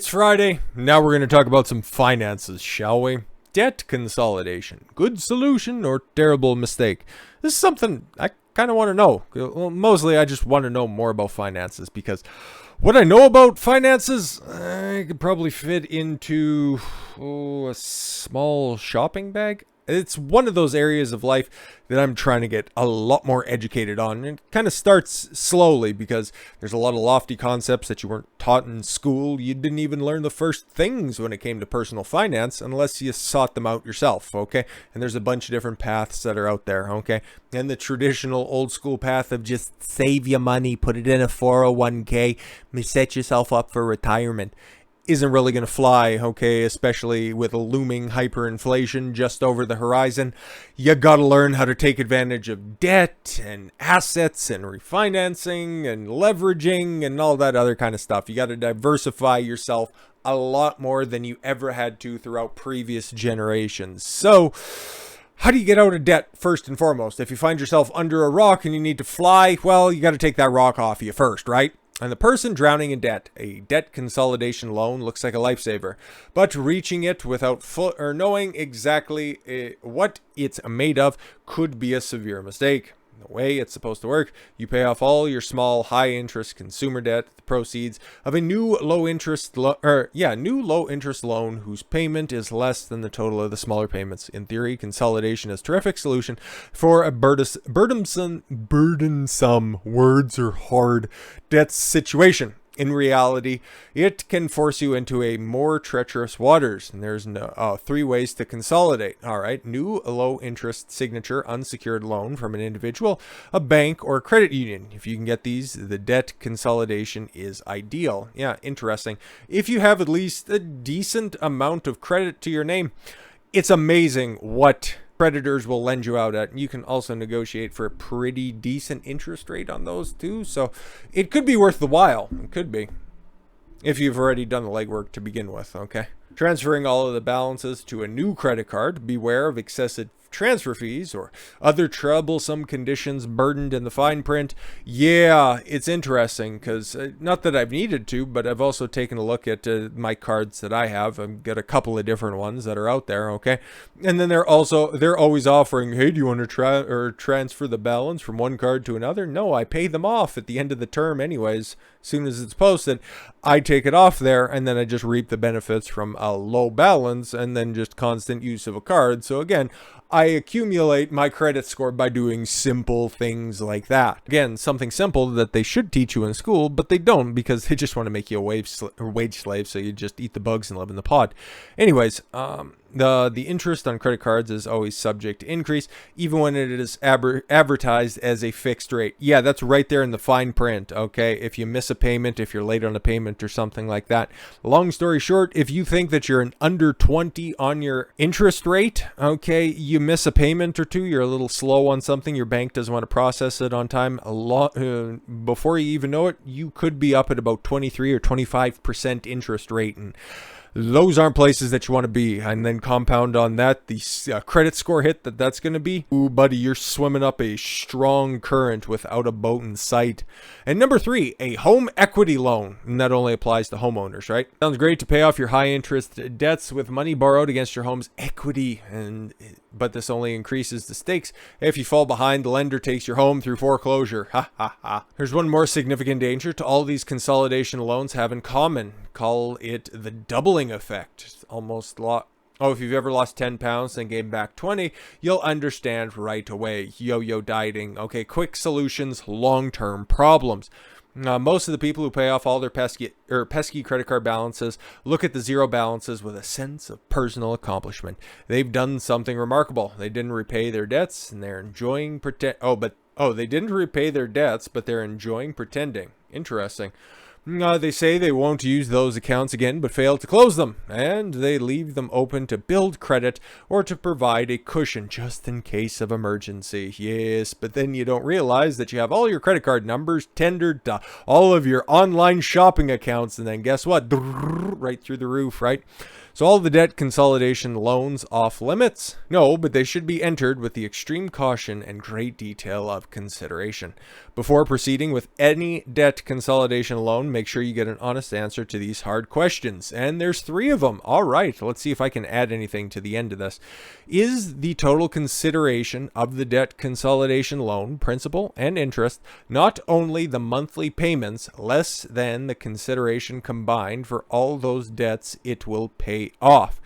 It's Friday. Now we're going to talk about some finances, shall we? Debt consolidation. Good solution or terrible mistake? This is something I kind of want to know. Well, mostly I just want to know more about finances because what I know about finances, I could probably fit into a small shopping bag. It's one of those areas of life that I'm trying to get a lot more educated on. And it kind of starts slowly because there's a lot of lofty concepts that you weren't taught in school. You didn't even learn the first things when it came to personal finance unless you sought them out yourself, okay? And there's a bunch of different paths that are out there, okay? And the traditional old school path of just save your money, put it in a 401k, set yourself up for retirement isn't really going to fly, okay, especially with a looming hyperinflation just over the horizon. You got to learn how to take advantage of debt and assets and refinancing and leveraging and all that other kind of stuff. You got to diversify yourself a lot more than you ever had to throughout previous generations. So, how do you get out of debt first and foremost? If you find yourself under a rock and you need to fly, well, you got to take that rock off you first, right? And the person drowning in debt, a debt consolidation loan looks like a lifesaver, but reaching it without knowing exactly what it's made of could be a severe mistake. The way it's supposed to work, you pay off all your small high-interest consumer debt, the proceeds of a new low-interest loan whose payment is less than the total of the smaller payments. In theory, consolidation is a terrific solution for a burdensome words are hard debt situation. In reality, it can force you into a more treacherous waters. And there's three ways to consolidate. All right. New low interest signature unsecured loan from an individual, a bank, or a credit union. If you can get these, the debt consolidation is ideal. Yeah, interesting. If you have at least a decent amount of credit to your name, it's amazing what creditors will lend you out at. You can also negotiate for a pretty decent interest rate on those too. So it could be worth the while. It could be. If you've already done the legwork to begin with, okay? Transferring all of the balances to a new credit card. Beware of excessive transfer fees or other troublesome conditions burdened in the fine print. Yeah, it's interesting because not that I've needed to, but I've also taken a look at my cards that I have. I've got a couple of different ones that are out there, okay? And then they're always offering, hey, do you want to transfer the balance from one card to another? No, I pay them off at the end of the term anyways. As soon as it's posted, I take it off there and then I just reap the benefits from a low balance and then just constant use of a card. So again, I accumulate my credit score by doing simple things like that. Again, something simple that they should teach you in school, but they don't because they just want to make you a wage slave, so you just eat the bugs and live in the pod. Anyways, the interest on credit cards is always subject to increase, even when it is advertised as a fixed rate. Yeah, that's right there in the fine print, okay? If you miss a payment, if you're late on a payment or something like that. Long story short, if you think that you're an under 20 on your interest rate, okay, you miss a payment or two, you're a little slow on something, your bank doesn't want to process it on time, before you even know it, you could be up at about 23 or 25% interest rate, and those aren't places that you want to be. And then compound on that the credit score hit that's going to be. Ooh, buddy, you're swimming up a strong current without a boat in sight. And number 3, a home equity loan. And that only applies to homeowners, right? Sounds great to pay off your high interest debts with money borrowed against your home's equity. But this only increases the stakes. If you fall behind, the lender takes your home through foreclosure. Ha ha ha. There's one more significant danger to all these consolidation loans have in common. Call it the doubling effect. It's almost if you've ever lost 10 pounds and gained back 20, you'll understand right away. Yo-yo dieting. Okay, quick solutions, long-term problems. Most of the people who pay off all their pesky credit card balances look at the zero balances with a sense of personal accomplishment. They've done something remarkable. They didn't repay their debts, and they're enjoying they didn't repay their debts, but they're enjoying pretending. Interesting. They say they won't use those accounts again, but fail to close them, and they leave them open to build credit or to provide a cushion just in case of emergency. Yes, but then you don't realize that you have all your credit card numbers tendered to all of your online shopping accounts, and then guess what? Right through the roof, right? So all the debt consolidation loans off limits? No, but they should be entered with the extreme caution and great detail of consideration. Before proceeding with any debt consolidation loan, make sure you get an honest answer to these hard questions. And there's 3 of them. All right, let's see if I can add anything to the end of this. Is the total consideration of the debt consolidation loan, principal and interest, not only the monthly payments less than the consideration combined for all those debts it will pay off?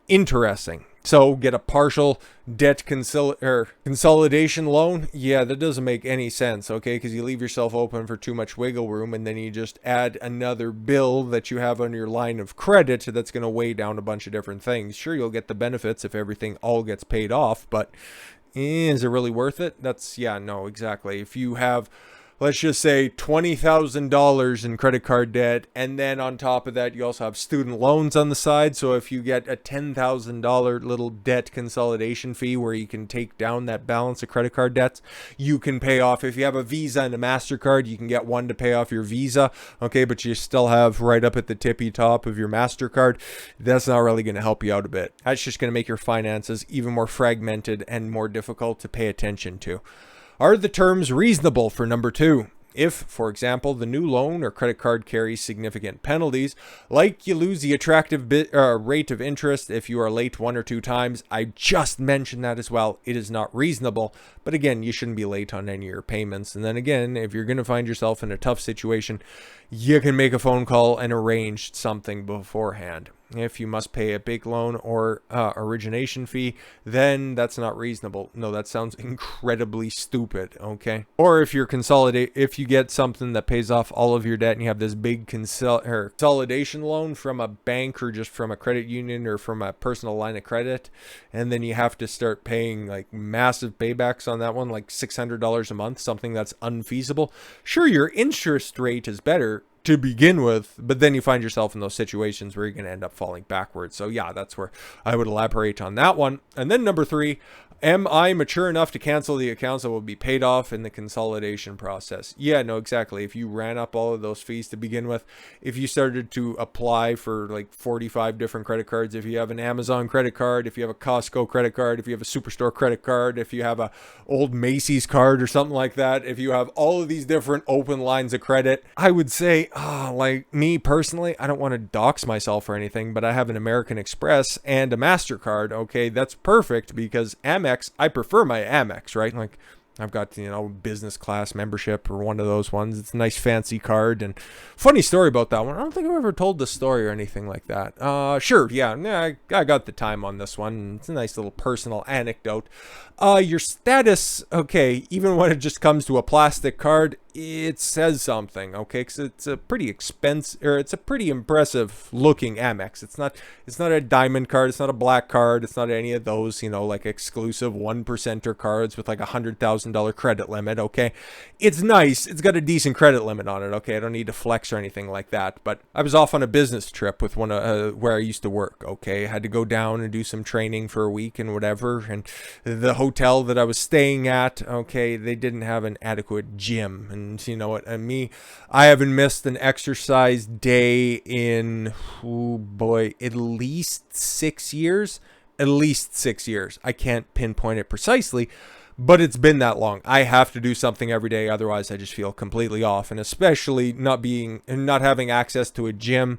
Interesting. So get a partial debt consolidation loan? Yeah, that doesn't make any sense, okay? Because you leave yourself open for too much wiggle room, and then you just add another bill that you have on your line of credit that's going to weigh down a bunch of different things. Sure, you'll get the benefits if everything all gets paid off, but is it really worth it? Yeah, no, exactly. If you have, let's just say, $20,000 in credit card debt, and then on top of that, you also have student loans on the side. So if you get a $10,000 little debt consolidation fee where you can take down that balance of credit card debts, you can pay off. If you have a Visa and a MasterCard, you can get one to pay off your Visa, okay, but you still have right up at the tippy top of your MasterCard. That's not really going to help you out a bit. That's just going to make your finances even more fragmented and more difficult to pay attention to. Are the terms reasonable for number 2? If, for example, the new loan or credit card carries significant penalties, like you lose the attractive rate of interest if you are late 1 or 2 times, I just mentioned that as well. It is not reasonable. But again, you shouldn't be late on any of your payments. And then again, if you're going to find yourself in a tough situation, you can make a phone call and arrange something beforehand. If you must pay a big loan or origination fee, then that's not reasonable. No, that sounds incredibly stupid, okay? Or if you get something that pays off all of your debt and you have this big consolidation loan from a bank or just from a credit union or from a personal line of credit, and then you have to start paying like massive paybacks on that one, like $600 a month, something that's unfeasible. Sure, your interest rate is better to begin with, but then you find yourself in those situations where you're going to end up falling backwards. So yeah, that's where I would elaborate on that one. And then number 3, am I mature enough to cancel the accounts that will be paid off in the consolidation process? Yeah, no, exactly. If you ran up all of those fees to begin with, if you started to apply for like 45 different credit cards, if you have an Amazon credit card, if you have a Costco credit card, if you have a Superstore credit card, if you have a old Macy's card or something like that, if you have all of these different open lines of credit, I would say, like me personally, I don't want to dox myself or anything, but I have an American Express and a MasterCard. Okay, that's perfect because Amex, I prefer my Amex, right? Like I've got, business class membership or one of those ones. It's a nice fancy card. And funny story about that one. I don't think I've ever told the story or anything like that. Sure. Yeah, I got the time on this one. It's a nice little personal anecdote. Your status, okay, even when it just comes to a plastic card, it says something, okay? Because it's a pretty expensive, or it's a pretty impressive looking Amex. It's not a diamond card. It's not a black card. It's not any of those, like exclusive 1%er cards with like $100,000 credit limit, okay? It's nice. It's got a decent credit limit on it, okay? I don't need to flex or anything like that. But I was off on a business trip with one where I used to work, okay? I had to go down and do some training for a week and whatever. And the hotel that I was staying at, okay, they didn't have an adequate gym. And you know what, I haven't missed an exercise day in, at least 6 years. At least 6 years. I can't pinpoint it precisely, but it's been that long. I have to do something every day, otherwise I just feel completely off. And especially not having access to a gym.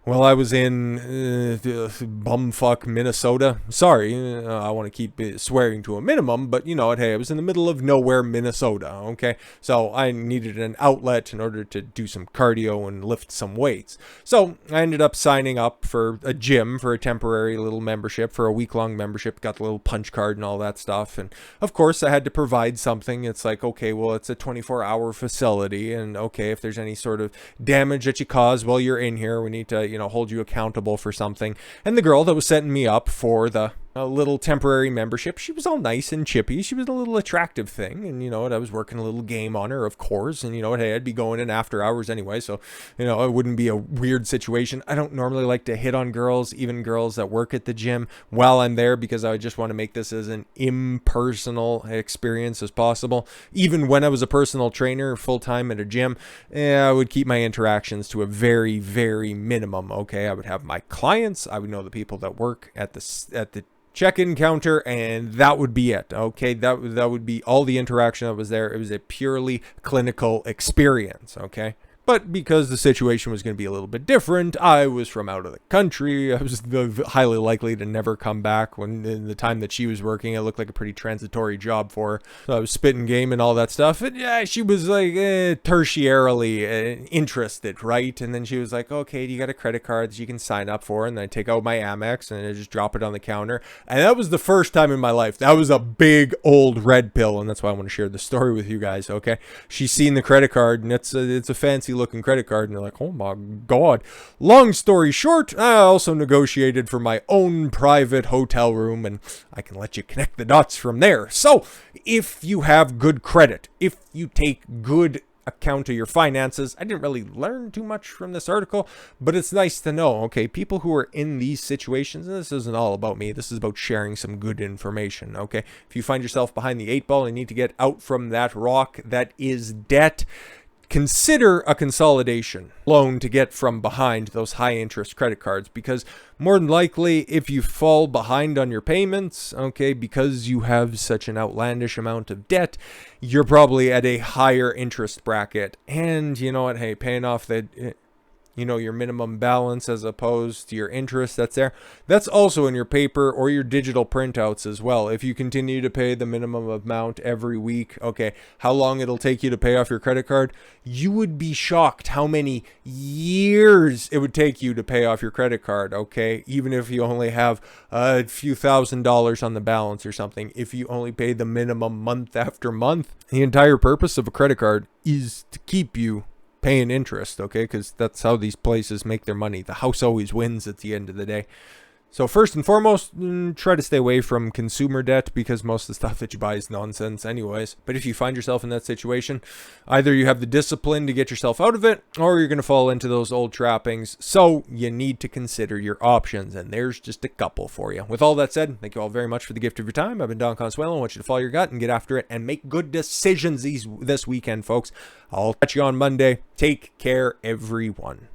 Well, I was in bumfuck Minnesota. Sorry, I want to keep swearing to a minimum, but you know what? Hey, I was in the middle of nowhere, Minnesota, okay? So I needed an outlet in order to do some cardio and lift some weights. So I ended up signing up for a gym for a temporary little membership, for a week-long membership, got the little punch card and all that stuff. And of course, I had to provide something. It's like, okay, well, it's a 24-hour facility. And okay, if there's any sort of damage that you cause while you're in here, we need to hold you accountable for something. And the girl that was setting me up for the a little temporary membership. She was all nice and chippy. She was a little attractive thing. And you know what? I was working a little game on her, of course. And you know what? Hey, I'd be going in after hours anyway. So, you know, it wouldn't be a weird situation. I don't normally like to hit on girls, even girls that work at the gym while I'm there, because I just want to make this as an impersonal experience as possible. Even when I was a personal trainer full time at a gym, I would keep my interactions to a very, very minimum. Okay. I would have my clients. I would know the people that work at the check-in counter, and that would be it. Okay, that would be all the interaction that was there. It was a purely clinical experience. Okay. But because the situation was going to be a little bit different, I was from out of the country. I was highly likely to never come back. When in the time that she was working, it looked like a pretty transitory job for her. So I was spitting game and all that stuff. And yeah, she was like tertiarily interested, right? And then she was like, okay, do you got a credit card that you can sign up for? And then I take out my Amex and I just drop it on the counter. And that was the first time in my life. That was a big old red pill. And that's why I want to share the story with you guys, okay? She's seen the credit card, and it's a fancy looking credit card, and they're like, oh my god. Long story short, I also negotiated for my own private hotel room, and I can let you connect the dots from there. So if you have good credit, if you take good account of your finances, I didn't really learn too much from this article, but it's nice to know, okay, people who are in these situations, and this isn't all about me, this is about sharing some good information, okay? If you find yourself behind the 8 ball and need to get out from that rock that is debt, consider a consolidation loan to get from behind those high interest credit cards, because more than likely, if you fall behind on your payments, okay, because you have such an outlandish amount of debt, you're probably at a higher interest bracket. And you know what? Hey, paying off that, you know, your minimum balance as opposed to your interest that's there, that's also in your paper or your digital printouts as well. If you continue to pay the minimum amount every week, okay, how long it'll take you to pay off your credit card, you would be shocked how many years it would take you to pay off your credit card, okay? Even if you only have a few $1,000s on the balance or something, if you only pay the minimum month after month. The entire purpose of a credit card is to keep you paying interest, okay? Because that's how these places make their money. The house always wins at the end of the day. So first and foremost, try to stay away from consumer debt, because most of the stuff that you buy is nonsense anyways. But if you find yourself in that situation, either you have the discipline to get yourself out of it, or you're going to fall into those old trappings. So you need to consider your options, and there's just a couple for you. With all that said, thank you all very much for the gift of your time. I've been Don Consuelo. I want you to follow your gut and get after it and make good decisions this weekend, folks. I'll catch you on Monday. Take care, everyone.